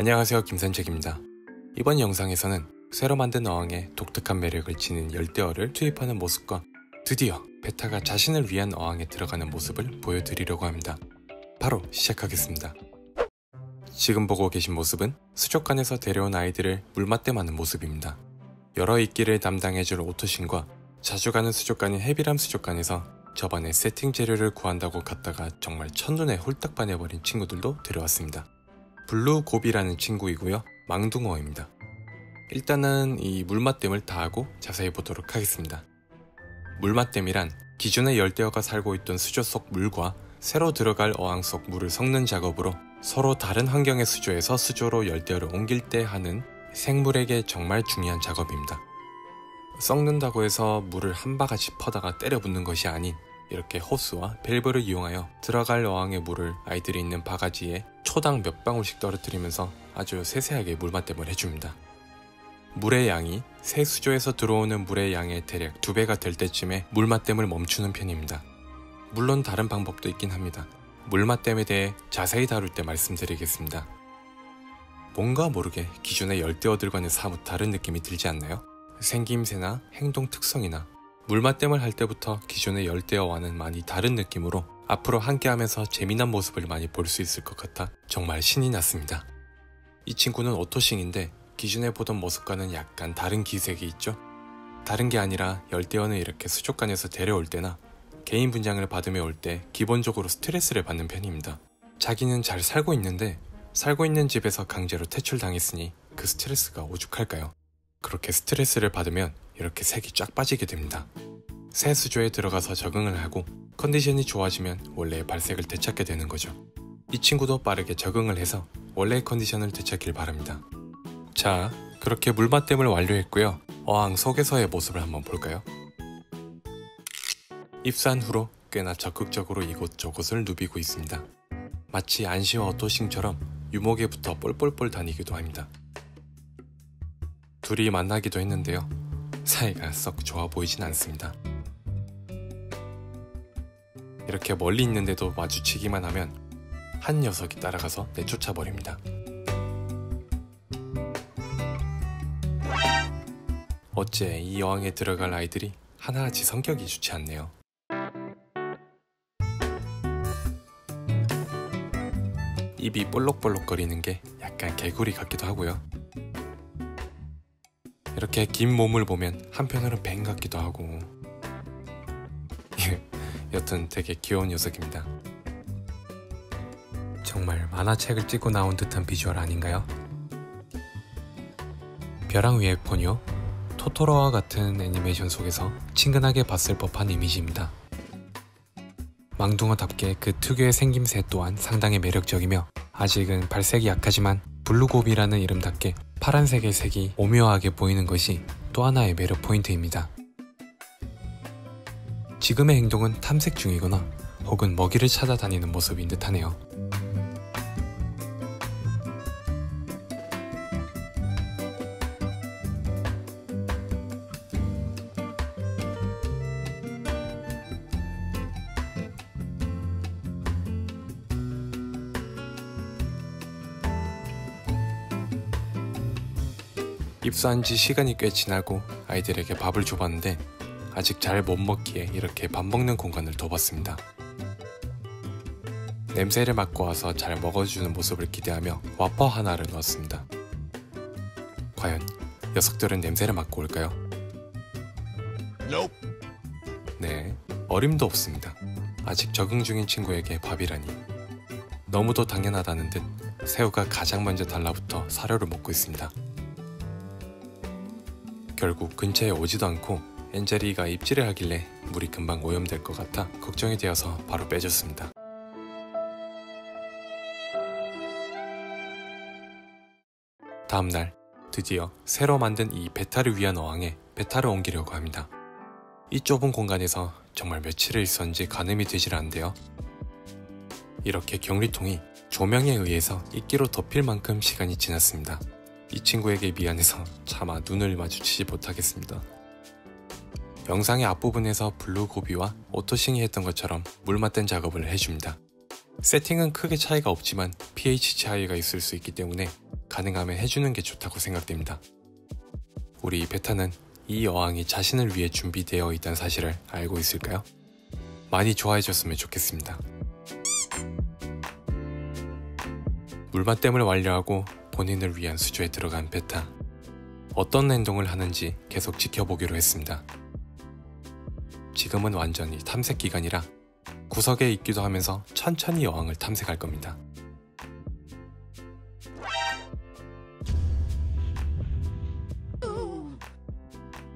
안녕하세요, 김선책입니다. 이번 영상에서는 새로 만든 어항에 독특한 매력을 지닌 열대어를 투입하는 모습과 드디어 베타가 자신을 위한 어항에 들어가는 모습을 보여드리려고 합니다. 바로 시작하겠습니다. 지금 보고 계신 모습은 수족관에서 데려온 아이들을 물맛댐하는 모습입니다. 여러 이끼를 담당해줄 오토신과 자주 가는 수족관인 해비람 수족관에서 저번에 세팅 재료를 구한다고 갔다가 정말 첫눈에 홀딱 반해버린 친구들도 데려왔습니다. 블루고비라는 친구이고요, 망둥어입니다. 일단은 이 물맛댐을 다 하고 자세히 보도록 하겠습니다. 물맛댐이란 기존의 열대어가 살고 있던 수조 속 물과 새로 들어갈 어항 속 물을 섞는 작업으로 서로 다른 환경의 수조에서 수조로 열대어를 옮길 때 하는 생물에게 정말 중요한 작업입니다. 섞는다고 해서 물을 한 바가지 퍼다가 때려 붓는 것이 아닌 이렇게 호스와 밸브를 이용하여 들어갈 어항의 물을 아이들이 있는 바가지에 초당 몇 방울씩 떨어뜨리면서 아주 세세하게 물맛댐을 해줍니다. 물의 양이 새 수조에서 들어오는 물의 양의 대략 2배가 될 때쯤에 물맛댐을 멈추는 편입니다. 물론 다른 방법도 있긴 합니다. 물맛댐에 대해 자세히 다룰 때 말씀드리겠습니다. 뭔가 모르게 기존의 열대어들과는 사뭇 다른 느낌이 들지 않나요? 생김새나 행동 특성이나 물맛댐을 할 때부터 기존의 열대어와는 많이 다른 느낌으로 앞으로 함께하면서 재미난 모습을 많이 볼 수 있을 것 같아 정말 신이 났습니다. 이 친구는 오토싱인데 기존에 보던 모습과는 약간 다른 기색이 있죠? 다른 게 아니라 열대어는 이렇게 수족관에서 데려올 때나 개인 분양을 받으며 올 때 기본적으로 스트레스를 받는 편입니다. 자기는 잘 살고 있는데 살고 있는 집에서 강제로 퇴출당했으니 그 스트레스가 오죽할까요? 그렇게 스트레스를 받으면 이렇게 색이 쫙 빠지게 됩니다. 새 수조에 들어가서 적응을 하고 컨디션이 좋아지면 원래의 발색을 되찾게 되는 거죠. 이 친구도 빠르게 적응을 해서 원래의 컨디션을 되찾길 바랍니다. 자, 그렇게 물맛댐을 완료했고요. 어항 속에서의 모습을 한번 볼까요? 입수한 후로 꽤나 적극적으로 이곳저곳을 누비고 있습니다. 마치 안시와 오토싱처럼 유목에부터 볼볼볼 다니기도 합니다. 둘이 만나기도 했는데요, 사이가 썩 좋아 보이진 않습니다. 이렇게 멀리 있는데도 마주치기만 하면 한 녀석이 따라가서 내쫓아 버립니다. 어째 이 여왕에 들어갈 아이들이 하나같이 성격이 좋지 않네요. 입이 볼록볼록거리는 게 약간 개구리 같기도 하고요. 이렇게 긴 몸을 보면 한편으로는 뱀 같기도 하고 여튼 되게 귀여운 녀석입니다. 정말 만화책을 찍고 나온 듯한 비주얼 아닌가요? 벼랑 위의 포뇨, 토토로와 같은 애니메이션 속에서 친근하게 봤을 법한 이미지입니다. 망둥어답게 그 특유의 생김새 또한 상당히 매력적이며 아직은 발색이 약하지만 블루고비라는 이름답게 파란색의 색이 오묘하게 보이는 것이 또 하나의 매력 포인트입니다. 지금의 행동은 탐색 중이거나 혹은 먹이를 찾아다니는 모습인 듯하네요. 입수한 지 시간이 꽤 지나고 아이들에게 밥을 줘봤는데 아직 잘 못 먹기에 이렇게 밥 먹는 공간을 둬봤습니다. 냄새를 맡고 와서 잘 먹어주는 모습을 기대하며 와퍼 하나를 넣었습니다. 과연 녀석들은 냄새를 맡고 올까요? 네, 어림도 없습니다. 아직 적응 중인 친구에게 밥이라니. 너무도 당연하다는 듯 새우가 가장 먼저 달라붙어 사료를 먹고 있습니다. 결국 근처에 오지도 않고 엔젤이가 입질을 하길래 물이 금방 오염될 것 같아 걱정이 되어서 바로 빼줬습니다. 다음날 드디어 새로 만든 이 베타를 위한 어항에 베타를 옮기려고 합니다. 이 좁은 공간에서 정말 며칠을 있었는지 가늠이 되질 않는데요. 이렇게 격리통이 조명에 의해서 이끼로 덮일 만큼 시간이 지났습니다. 이 친구에게 미안해서 차마 눈을 마주치지 못하겠습니다. 영상의 앞부분에서 블루고비와 오토싱이 했던 것처럼 물맛댐 작업을 해줍니다. 세팅은 크게 차이가 없지만 pH 차이가 있을 수 있기 때문에 가능하면 해주는 게 좋다고 생각됩니다. 우리 베타는 이 어항이 자신을 위해 준비되어 있다는 사실을 알고 있을까요? 많이 좋아해줬으면 좋겠습니다. 물맛댐을 완료하고 본인을 위한 수조에 들어간 베타. 어떤 행동을 하는지 계속 지켜보기로 했습니다. 지금은 완전히 탐색 기간이라 구석에 있기도 하면서 천천히 어항을 탐색할 겁니다.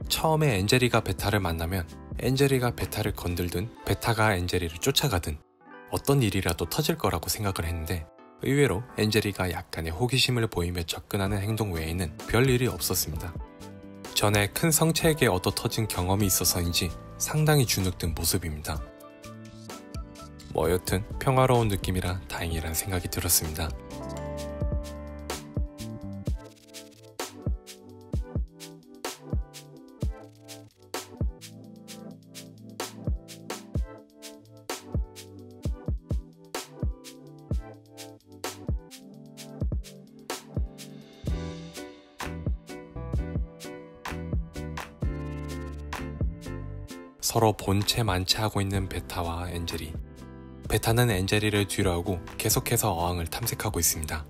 처음에 엔젤이가 베타를 만나면 엔젤이가 베타를 건들든 베타가 엔젤이를 쫓아가든 어떤 일이라도 터질 거라고 생각을 했는데 의외로 엔젤이가 약간의 호기심을 보이며 접근하는 행동 외에는 별 일이 없었습니다. 전에 큰 성체에게 얻어 터진 경험이 있어서인지 상당히 주눅든 모습입니다. 뭐 여튼 평화로운 느낌이라 다행이란 생각이 들었습니다. 서로 본체 만체하고 있는 베타와 엔젤이. 베타는 엔젤이를 뒤로하고 계속해서 어항을 탐색하고 있습니다.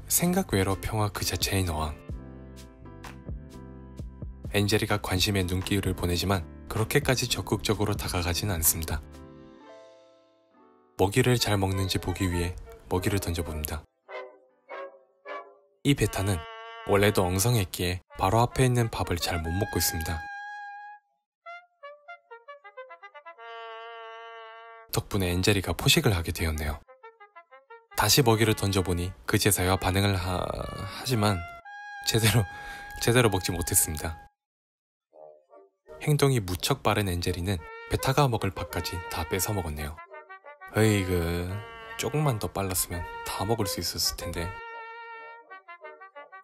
생각 외로 평화 그 자체인 어항. 엔젤이가 관심에 눈길을 보내지만 그렇게까지 적극적으로 다가가진 않습니다. 먹이를 잘 먹는지 보기 위해 먹이를 던져봅니다. 이 베타는 원래도 엉성했기에 바로 앞에 있는 밥을 잘 못 먹고 있습니다. 덕분에 엔젤이가 포식을 하게 되었네요. 다시 먹이를 던져보니 그제서야 반응을 하지만 제대로 먹지 못했습니다. 행동이 무척 빠른 엔젤이는 베타가 먹을 밥까지 다 뺏어 먹었네요. 으이그, 조금만 더 빨랐으면 다 먹을 수 있었을 텐데.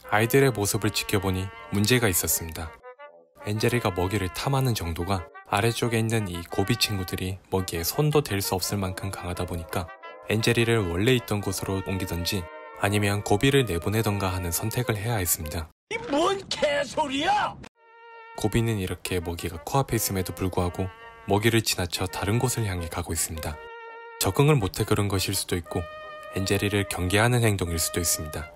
아이들의 모습을 지켜보니 문제가 있었습니다. 엔젤이가 먹이를 탐하는 정도가 아래쪽에 있는 이 고비 친구들이 먹이에 손도 댈 수 없을 만큼 강하다 보니까 엔젤이를 원래 있던 곳으로 옮기던지 아니면 고비를 내보내던가 하는 선택을 해야 했습니다. 이 뭔 개소리야! 고비는 이렇게 먹이가 코앞에 있음에도 불구하고 먹이를 지나쳐 다른 곳을 향해 가고 있습니다. 적응을 못해 그런 것일 수도 있고 엔젤이를 경계하는 행동일 수도 있습니다.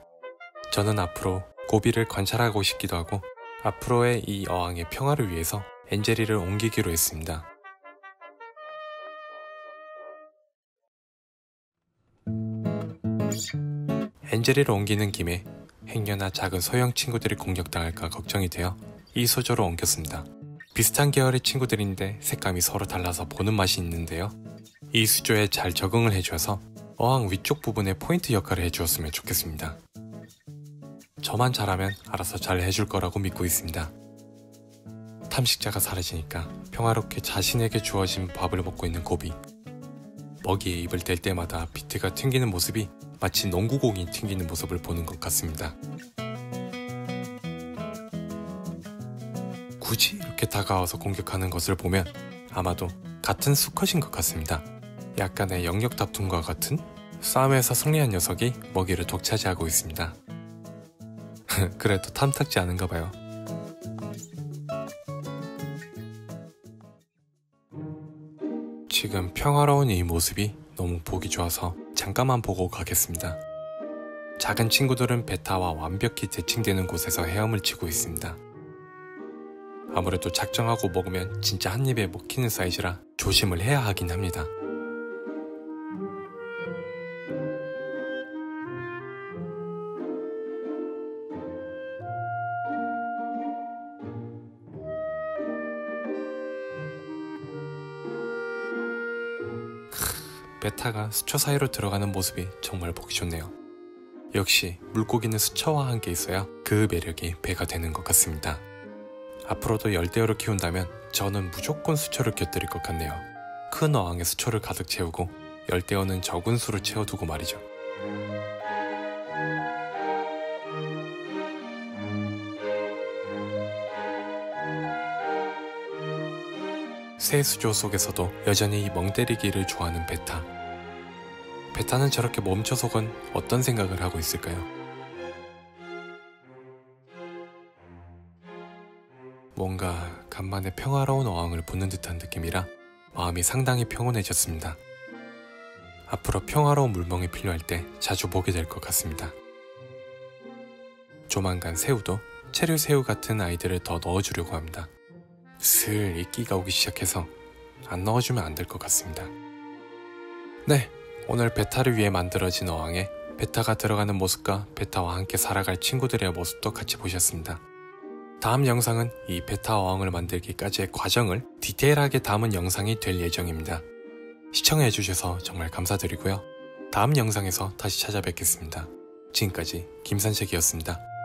저는 앞으로 고비를 관찰하고 싶기도 하고 앞으로의 이 어항의 평화를 위해서 엔젤이를 옮기기로 했습니다. 엔젤이를 옮기는 김에 행여나 작은 소형 친구들이 공격당할까 걱정이 되어 이 수조로 옮겼습니다. 비슷한 계열의 친구들인데 색감이 서로 달라서 보는 맛이 있는데요. 이 수조에 잘 적응을 해주어서 어항 위쪽 부분에 포인트 역할을 해주었으면 좋겠습니다. 저만 잘하면 알아서 잘 해줄 거라고 믿고 있습니다. 탐식자가 사라지니까 평화롭게 자신에게 주어진 밥을 먹고 있는 고비. 먹이에 입을 댈 때마다 비트가 튕기는 모습이 마치 농구공이 튕기는 모습을 보는 것 같습니다. 굳이 이렇게 다가와서 공격하는 것을 보면 아마도 같은 수컷인 것 같습니다. 약간의 영역 다툼과 같은 싸움에서 승리한 녀석이 먹이를 독차지하고 있습니다. 그래도 탐탁지 않은가 봐요. 지금 평화로운 이 모습이 너무 보기 좋아서 잠깐만 보고 가겠습니다. 작은 친구들은 베타와 완벽히 대칭되는 곳에서 헤엄을 치고 있습니다. 아무래도 작정하고 먹으면 진짜 한 입에 먹히는 사이즈라 조심을 해야 하긴 합니다. 베타가 수초 사이로 들어가는 모습이 정말 보기 좋네요. 역시 물고기는 수초와 함께 있어야 그 매력이 배가 되는 것 같습니다. 앞으로도 열대어를 키운다면 저는 무조건 수초를 곁들일 것 같네요. 큰 어항에 수초를 가득 채우고 열대어는 적은 수를 채워두고 말이죠. 새 수조 속에서도 여전히 멍 때리기를 좋아하는 베타. 베타는 저렇게 멈춰서건 어떤 생각을 하고 있을까요? 뭔가 간만에 평화로운 어항을 보는 듯한 느낌이라 마음이 상당히 평온해졌습니다. 앞으로 평화로운 물멍이 필요할 때 자주 보게 될 것 같습니다. 조만간 새우도 체류 새우 같은 아이들을 더 넣어주려고 합니다. 슬 이끼가 오기 시작해서 안 넣어주면 안 될 것 같습니다. 네, 오늘 베타를 위해 만들어진 어항에 베타가 들어가는 모습과 베타와 함께 살아갈 친구들의 모습도 같이 보셨습니다. 다음 영상은 이 베타 어항을 만들기까지의 과정을 디테일하게 담은 영상이 될 예정입니다. 시청해주셔서 정말 감사드리고요. 다음 영상에서 다시 찾아뵙겠습니다. 지금까지 김산책이었습니다.